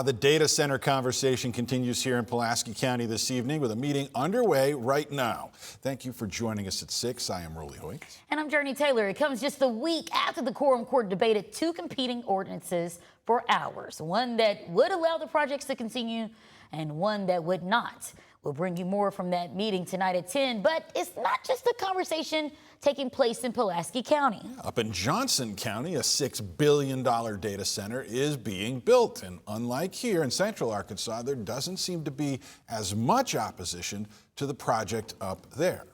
The data center conversation continues here in Pulaski County this evening with a meeting underway right now. Thank you for joining us at 6. I am Hoyt. And I'm Jurnee Taylor. It comes just a week after the Quorum Court debated two competing ordinances for hours. One that would allow the projects to continue and one that would not. We'll bring you more from that meeting tonight at 10, but it's not just a conversation taking place in Pulaski County. Up in Johnson County, a $6 billion data center is being built. And unlike here in Central Arkansas, there doesn't seem to be as much opposition to the project up there.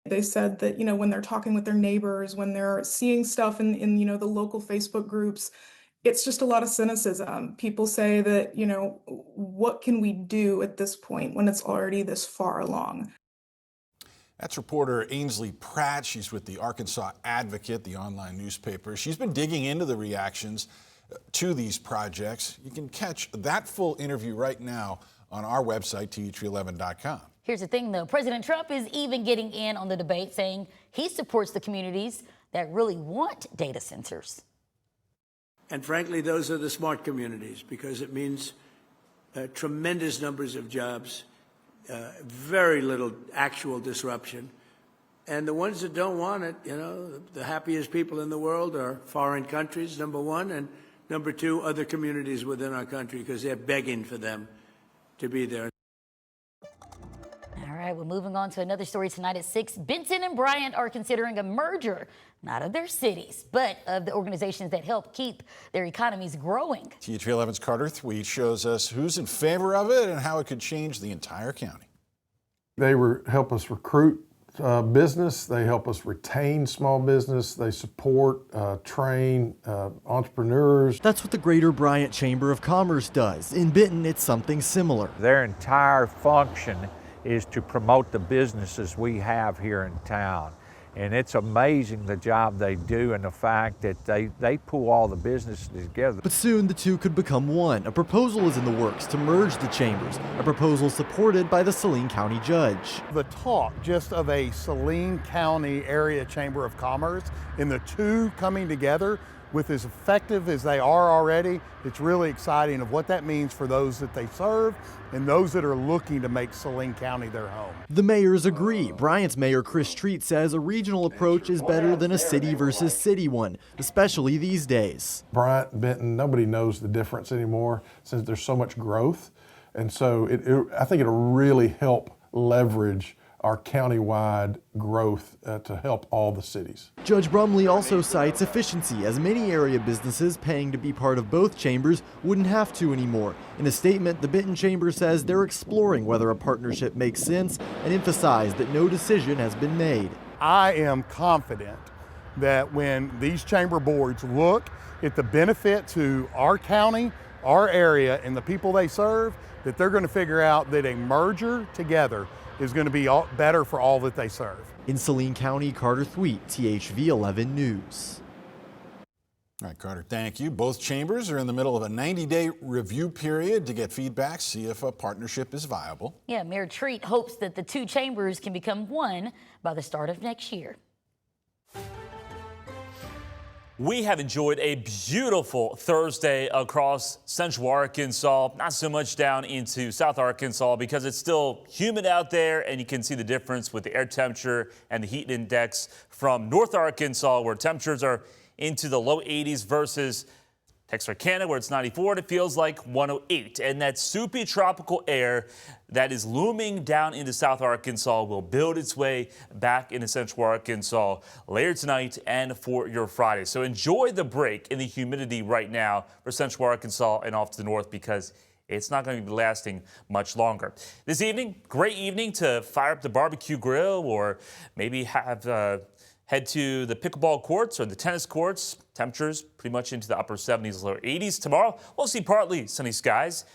They said that, when they're talking with their neighbors, when they're seeing stuff in the local Facebook groups, it's just a lot of cynicism. People say that, what can we do at this point when it's already this far along? That's reporter Ainsley Pratt. She's with the Arkansas Advocate, the online newspaper. She's been digging into the reactions to these projects. You can catch that full interview right now on our website, TH11.com. Here's the thing, though. President Trump is even getting in on the debate, saying he supports the communities that really want data centers. And frankly, those are the smart communities because it means tremendous numbers of jobs, very little actual disruption. And the ones that don't want it, the happiest people in the world are foreign countries, number one, and number two, other communities within our country because they're begging for them to be there. All right, we're moving on to another story tonight at 6. Benton and Bryant are considering a merger, not of their cities, but of the organizations that help keep their economies growing. TH11's Carter Thweet shows us who's in favor of it and how it could change the entire county. They help us recruit business. They help us retain small business. They support, train entrepreneurs. That's what the Greater Bryant Chamber of Commerce does. In Benton, it's something similar. Their entire function is to promote the businesses we have here in town. And it's amazing the job they do and the fact that they pull all the businesses together. But soon the two could become one. A proposal is in the works to merge the chambers, a proposal supported by the Saline County judge. The talk just of a Saline County area chamber of commerce and the two coming together with as effective as they are already, it's really exciting of what that means for those that they serve and those that are looking to make Saline County their home. The mayors agree. Bryant's Mayor Chris Treat says a regional approach is better than a city versus city one, especially these days. Bryant and Benton, nobody knows the difference anymore since there's so much growth. And so I think it'll really help leverage our countywide growth to help all the cities. Judge Brumley also cites efficiency, as many area businesses paying to be part of both chambers wouldn't have to anymore. In a statement, the Benton Chamber says they're exploring whether a partnership makes sense and emphasized that no decision has been made. I am confident that when these chamber boards look at the benefit to our county, our area, and the people they serve, that they're going to figure out that a merger together is going to be better for all that they serve. In Saline County, Carter Thweet, THV 11 News. All right, Carter, thank you. Both chambers are in the middle of a 90-day review period to get feedback, see if a partnership is viable. Yeah, Mayor Treat hopes that the two chambers can become one by the start of next year. We have enjoyed a beautiful Thursday across Central Arkansas, not so much down into South Arkansas because it's still humid out there and you can see the difference with the air temperature and the heat index from North Arkansas where temperatures are into the low 80s versus Texarkana where it's 94 and it feels like 108. And that soupy tropical air that is looming down into South Arkansas will build its way back into Central Arkansas later tonight and for your Friday. So enjoy the break in the humidity right now for Central Arkansas and off to the north because it's not going to be lasting much longer. This evening, great evening to fire up the barbecue grill or maybe have head to the pickleball courts or the tennis courts. Temperatures pretty much into the upper 70s, lower 80s. Tomorrow, we'll see partly sunny skies.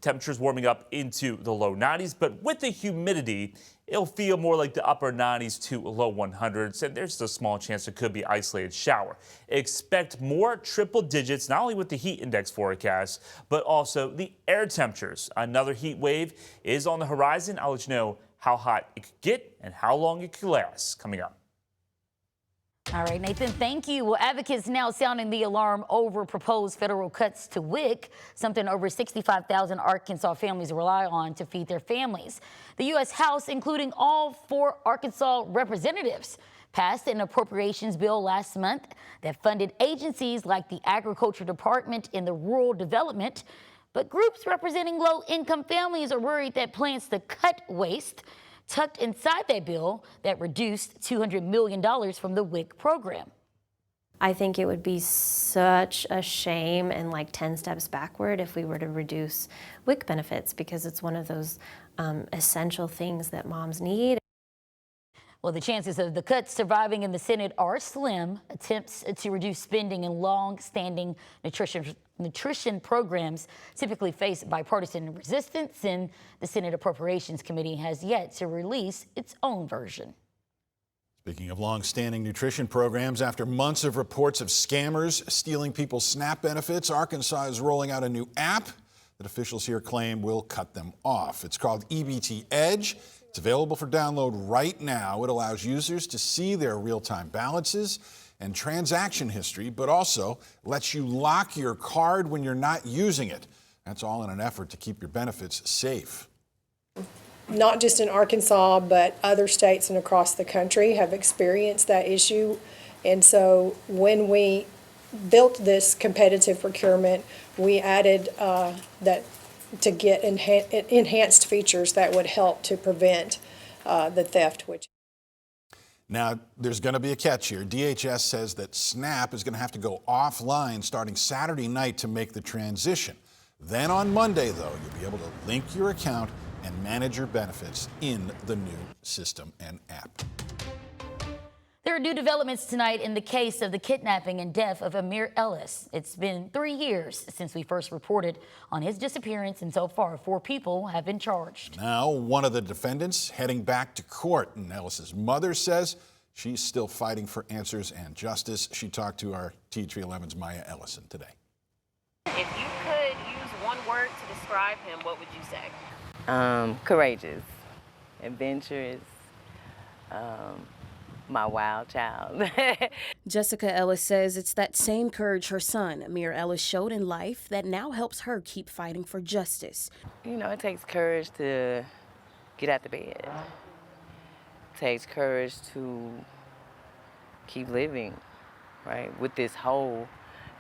Temperatures warming up into the low 90s, but with the humidity, it'll feel more like the upper 90s to low 100s, and there's a small chance it could be isolated shower. Expect more triple digits, not only with the heat index forecast, but also the air temperatures. Another heat wave is on the horizon. I'll let you know how hot it could get and how long it could last coming up. All right, Nathan, thank you. Well, advocates now sounding the alarm over proposed federal cuts to WIC, something over 65,000 Arkansas families rely on to feed their families. The U.S. House, including all 4 Arkansas representatives, passed an appropriations bill last month that funded agencies like the Agriculture Department and the Rural Development. But groups representing low-income families are worried that plans to cut waste tucked inside that bill that reduced $200 million from the WIC program. I think it would be such a shame and like 10 steps backward if we were to reduce WIC benefits, because it's one of those essential things that moms need. Well, the chances of the cuts surviving in the Senate are slim. Attempts to reduce spending in long-standing nutrition programs typically face bipartisan resistance, and the Senate Appropriations Committee has yet to release its own version. Speaking of long-standing nutrition programs, after months of reports of scammers stealing people's SNAP benefits, Arkansas is rolling out a new app that officials here claim will cut them off. It's called EBT Edge. It's available for download right now. It allows users to see their real-time balances and transaction history, but also lets you lock your card when you're not using it. That's all in an effort to keep your benefits safe. Not just in Arkansas, but other states and across the country have experienced that issue. And so when we built this competitive procurement, we added that to get enhanced features that would help to prevent the theft. Now, there's going to be a catch here. DHS says that SNAP is going to have to go offline starting Saturday night to make the transition. Then on Monday, though, you'll be able to link your account and manage your benefits in the new system and app. There are new developments tonight in the case of the kidnapping and death of Amir Ellis. It's been 3 years since we first reported on his disappearance, and so far 4 people have been charged. Now, one of the defendants heading back to court, and Ellis's mother says she's still fighting for answers and justice. She talked to our THV 11's Maya Ellison today. If you could use one word to describe him, what would you say? Courageous, adventurous, my wild child. Jessica Ellis says it's that same courage her son, Amir Ellis, showed in life that now helps her keep fighting for justice. You know, it takes courage to get out the bed. It takes courage to keep living, right, with this hole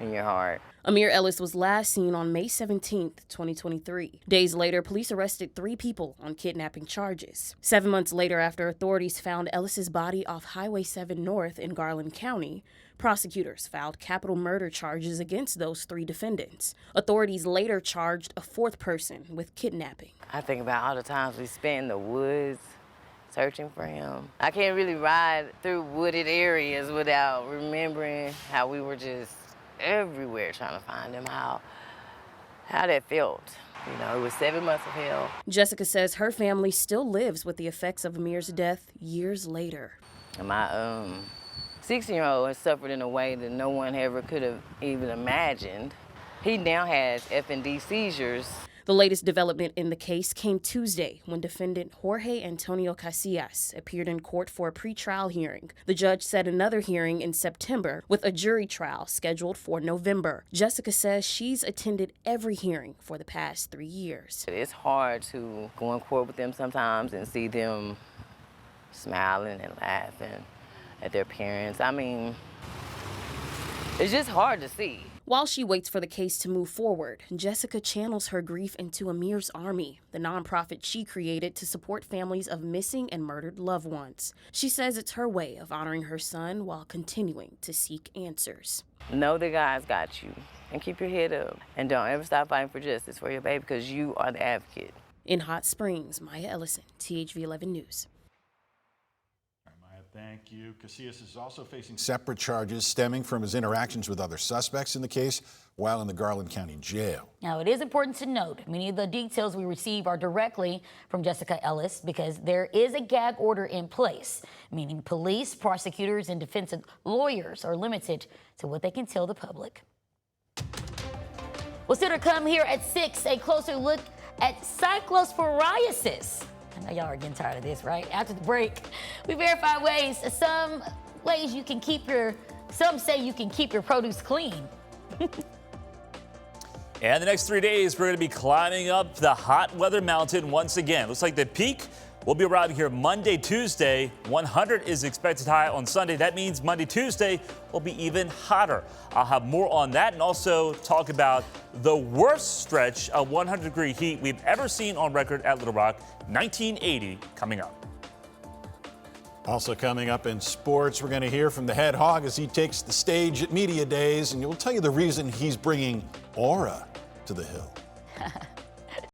in your heart. Amir Ellis was last seen on May 17, 2023. Days later, police arrested 3 people on kidnapping charges. 7 months later, after authorities found Ellis's body off Highway 7 North in Garland County, prosecutors filed capital murder charges against those 3 defendants. Authorities later charged a 4th person with kidnapping. I think about all the times we spent in the woods searching for him. I can't really ride through wooded areas without remembering how we were just everywhere trying to find him, how that felt. You know, it was 7 months of hell. Jessica says her family still lives with the effects of Amir's death years later. And my 16-year-old has suffered in a way that no one ever could have even imagined. He now has FND seizures. The latest development in the case came Tuesday when defendant Jorge Antonio Casillas appeared in court for a pretrial hearing. The judge set another hearing in September with a jury trial scheduled for November. Jessica says she's attended every hearing for the past 3 years. It's hard to go in court with them sometimes and see them smiling and laughing at their parents. I mean, it's just hard to see. While she waits for the case to move forward, Jessica channels her grief into Amir's Army, the nonprofit she created to support families of missing and murdered loved ones. She says it's her way of honoring her son while continuing to seek answers. Know that God's got you, and keep your head up. And don't ever stop fighting for justice for your baby, because you are the advocate. In Hot Springs, Maya Ellison, THV 11 News. Thank you. Casillas is also facing separate charges stemming from his interactions with other suspects in the case while in the Garland County Jail. Now, it is important to note many of the details we receive are directly from Jessica Ellis because there is a gag order in place, meaning police, prosecutors, and defense lawyers are limited to what they can tell the public. Well, still to come here at 6, a closer look at cyclosporiasis. I know y'all are getting tired of this, right? After the break, we verify ways some ways you can keep some say you can keep your produce clean. And the next 3 days, we're going to be climbing up the hot weather mountain once again. Looks like the peak will be around here Monday, Tuesday. 100 is expected high on Sunday. That means Monday, Tuesday will be even hotter. I'll have more on that and also talk about the worst stretch of 100-degree heat we've ever seen on record at Little Rock, 1980, coming up. Also coming up in sports, we're going to hear from the head hog as he takes the stage at Media Days, and we'll tell you the reason he's bringing aura to the Hill.